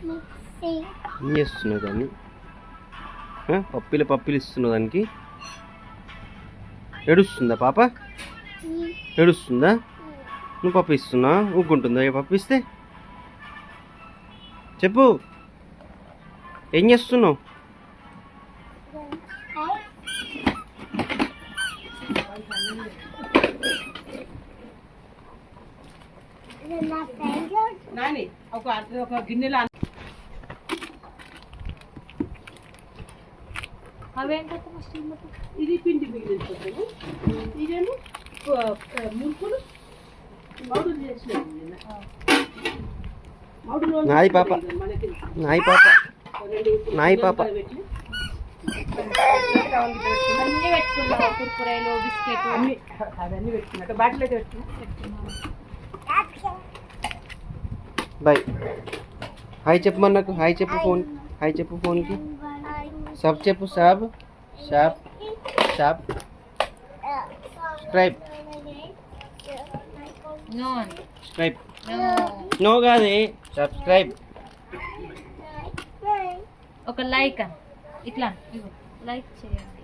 ఏం చేస్తున్నావు దాన్ని? పప్పిలు ఇస్తున్నావు దానికి. ఏడుస్తుందా పాప? ఏడుస్తుందా? నువ్వు పప్పు ఇస్తున్నా ఊక్కుంటుందా పప్పు ఇస్తే? చెప్పు, ఏం చేస్తున్నావు? ఒక గిన్నెలో ఇది పిండి మిగిలిపోతాను. ఇదేమో మురుకులు మౌడులు చేసినాయి. నాయి పాప, నాయి పాప, నాయి పాప. అన్నీ పెట్టుకున్నా, కుర్కురేలు, బిస్కెట్ అన్ని అవన్నీ పెట్టుకున్నా. బాటిల్ అయితే పెట్టుకున్నా. బాయ్. హాయ్ చెప్పు మనకు. హాయ్ చెప్పు ఫోన్. హాయ్ చెప్పు ఫోన్కి. సబ్ చెప్పు. Sub sub sub subscribe. Subscribe. No కాదే, సబ్స్క్రైబ్. ఒక లైక్ ఇట్లా లైక్ చేయండి.